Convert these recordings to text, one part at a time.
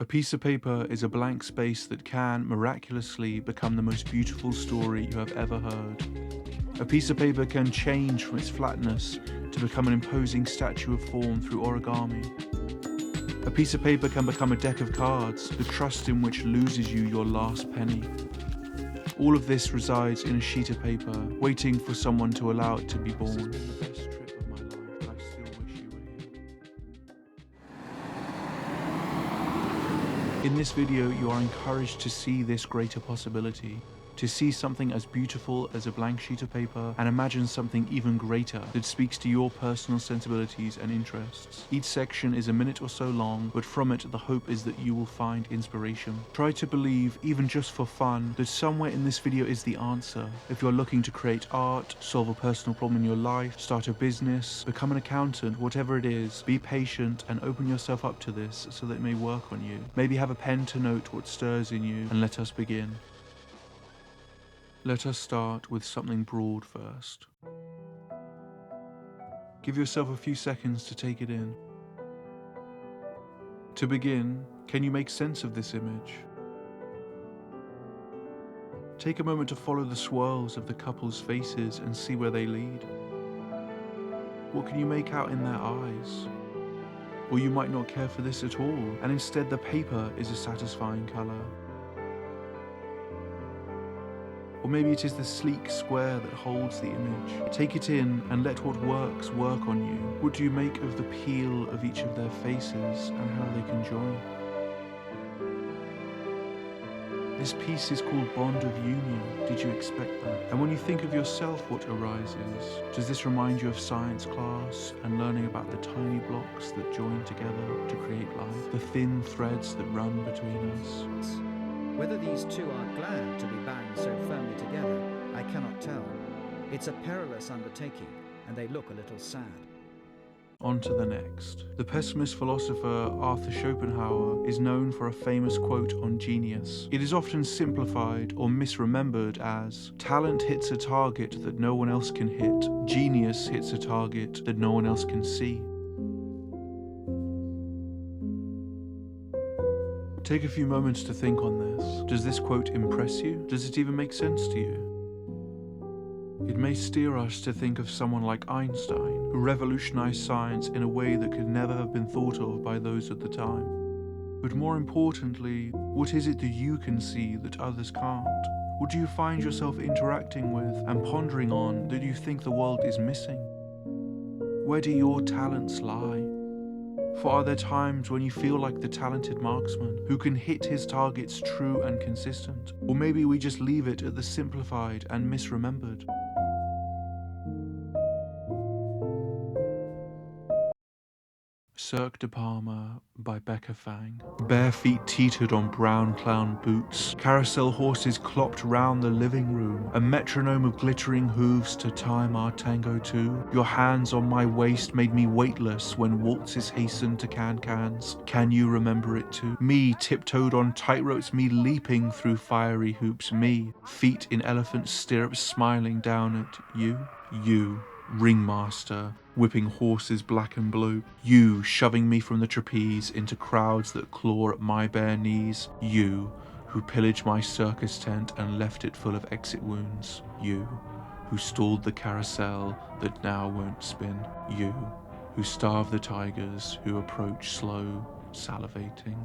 A piece of paper is a blank space that can, miraculously, become the most beautiful story you have ever heard. A piece of paper can change from its flatness to become an imposing statue of form through origami. A piece of paper can become a deck of cards, the trust in which loses you your last penny. All of this resides in a sheet of paper, waiting for someone to allow it to be born. This has been the best trip of my life. I still wish you were here. In this video, you are encouraged to see this greater possibility, to see something as beautiful as a blank sheet of paper and imagine something even greater that speaks to your personal sensibilities and interests. Each section is a minute or so long, but from it the hope is that you will find inspiration. Try to believe, even just for fun, that somewhere in this video is the answer. If you're looking to create art, solve a personal problem in your life, start a business, become an accountant, whatever it is, be patient and open yourself up to this so that it may work on you. Maybe have a pen to note what stirs in you, and let us begin. Let us start with something broad first. Give yourself a few seconds to take it in. To begin, can you make sense of this image? Take a moment to follow the swirls of the couple's faces and see where they lead. What can you make out in their eyes? Or you might not care for this at all, and instead the paper is a satisfying color. Or maybe it is the sleek square that holds the image. Take it in and let what works work on you. What do you make of the peel of each of their faces and how they can join? This piece is called Bond of Union. Did you expect that? And when you think of yourself, what arises? Does this remind you of science class and learning about the tiny blocks that join together to create life? The thin threads that run between us? Whether these two are glad to be bound so firmly together, I cannot tell. It's a perilous undertaking, and they look a little sad. On to the next. The pessimist philosopher Arthur Schopenhauer is known for a famous quote on genius. It is often simplified or misremembered as, "Talent hits a target that no one else can hit. Genius hits a target that no one else can see." Take a few moments to think on this. Does this quote impress you? Does it even make sense to you? It may steer us to think of someone like Einstein, who revolutionized science in a way that could never have been thought of by those at the time. But more importantly, what is it that you can see that others can't? What do you find yourself interacting with and pondering on that you think the world is missing? Where do your talents lie? For are there times when you feel like the talented marksman who can hit his targets true and consistent? Or maybe we just leave it at the simplified and misremembered. Cirque de Parma by Becca Fang. Bare feet teetered on brown clown boots. Carousel horses clopped round the living room. A metronome of glittering hooves to time our tango to. Your hands on my waist made me weightless when waltzes hastened to can-cans. Can you remember it too? Me tiptoed on tightropes, me leaping through fiery hoops. Me, feet in elephant stirrups smiling down at you. You, ringmaster, whipping horses black and blue. You, shoving me from the trapeze into crowds that claw at my bare knees. You, who pillaged my circus tent and left it full of exit wounds. You, who stalled the carousel that now won't spin. You, who starved the tigers who approach slow, salivating.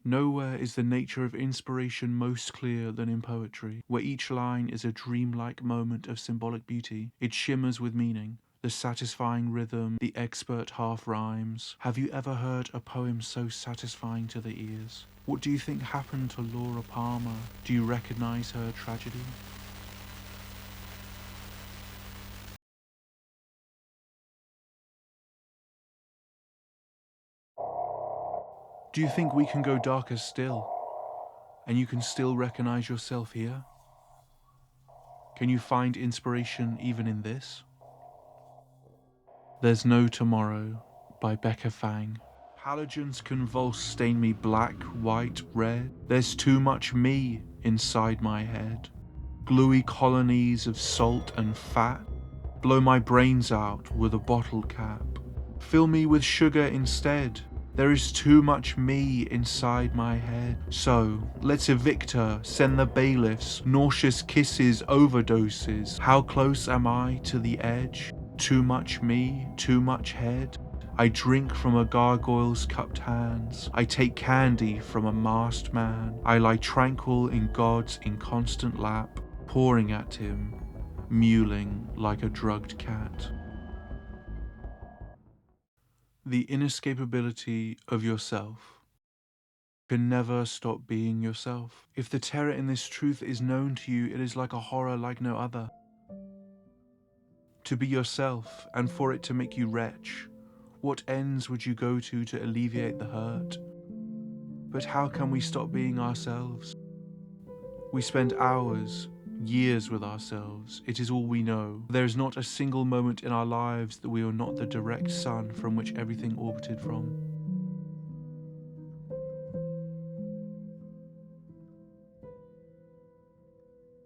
Nowhere is the nature of inspiration most clear than in poetry, where each line is a dreamlike moment of symbolic beauty. It shimmers with meaning, the satisfying rhythm, the expert half rhymes. Have you ever heard a poem so satisfying to the ears? What do you think happened to Laura Palmer? Do you recognize her tragedy? Do you think we can go darker still, and you can still recognize yourself here? Can you find inspiration even in this? There's No Tomorrow by Becca Fang. Halogens convulse, stain me black, white, red. There's too much me inside my head. Gluey colonies of salt and fat. Blow my brains out with a bottle cap. Fill me with sugar instead. There is too much me inside my head. So, let's evict her, send the bailiffs, nauseous kisses, overdoses. How close am I to the edge? Too much me, too much head. I drink from a gargoyle's cupped hands. I take candy from a masked man. I lie tranquil in God's inconstant lap, pouring at him, mewling like a drugged cat. The inescapability of yourself. Can never stop being yourself. If the terror in this truth is known to you, it is like a horror like no other. To be yourself, and for it to make you wretch, what ends would you go to alleviate the hurt? But how can we stop being ourselves? We spend hours, years with ourselves. It is all we know. There is not a single moment in our lives that we are not the direct sun from which everything orbited from.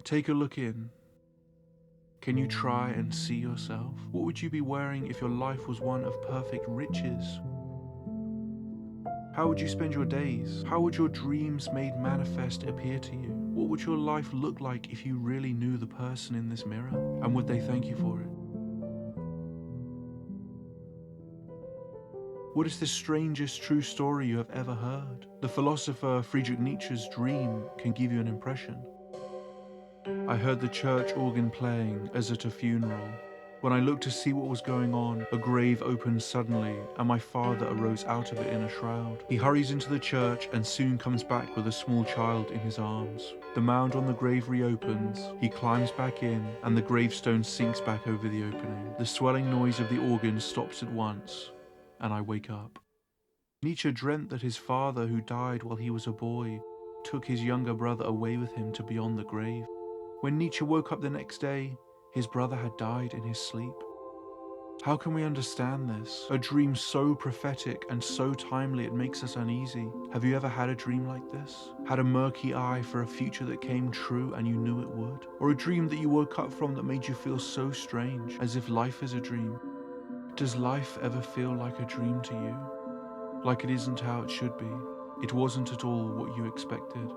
Take a look in. Can you try and see yourself? What would you be wearing if your life was one of perfect riches? How would you spend your days? How would your dreams made manifest appear to you? What would your life look like if you really knew the person in this mirror? And would they thank you for it? What is the strangest true story you have ever heard? The philosopher Friedrich Nietzsche's dream can give you an impression. I heard the church organ playing as at a funeral. When I looked to see what was going on, a grave opened suddenly, and my father arose out of it in a shroud. He hurries into the church and soon comes back with a small child in his arms. The mound on the grave reopens, he climbs back in, and the gravestone sinks back over the opening. The swelling noise of the organ stops at once, and I wake up. Nietzsche dreamt that his father, who died while he was a boy, took his younger brother away with him to beyond the grave. When Nietzsche woke up the next day, his brother had died in his sleep. How can we understand this? A dream so prophetic and so timely it makes us uneasy. Have you ever had a dream like this? Had a murky eye for a future that came true and you knew it would? Or a dream that you woke up from that made you feel so strange, as if life is a dream? Does life ever feel like a dream to you? Like it isn't how it should be? It wasn't at all what you expected?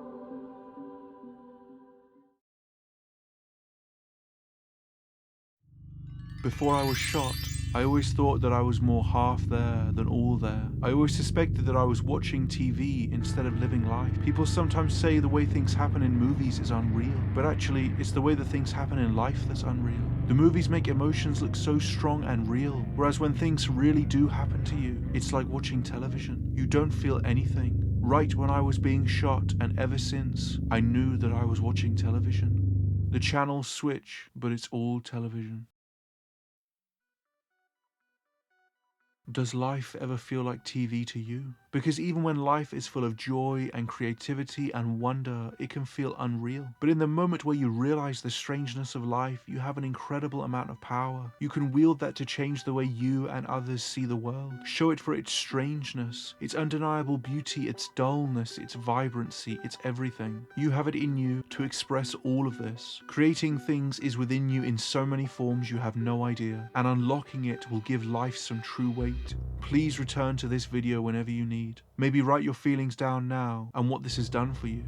Before I was shot, I always thought that I was more half there than all there. I always suspected that I was watching TV instead of living life. People sometimes say the way things happen in movies is unreal, but actually it's the way that things happen in life that's unreal. The movies make emotions look so strong and real, whereas when things really do happen to you, it's like watching television. You don't feel anything. Right when I was being shot and ever since, I knew that I was watching television. The channels switch, but it's all television. Does life ever feel like TV to you? Because even when life is full of joy and creativity and wonder, it can feel unreal. But in the moment where you realize the strangeness of life, you have an incredible amount of power. You can wield that to change the way you and others see the world. Show it for its strangeness, its undeniable beauty, its dullness, its vibrancy, its everything. You have it in you to express all of this. Creating things is within you in so many forms you have no idea, and unlocking it will give life some true weight. Please return to this video whenever you need. Maybe write your feelings down now and what this has done for you.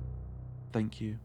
Thank you.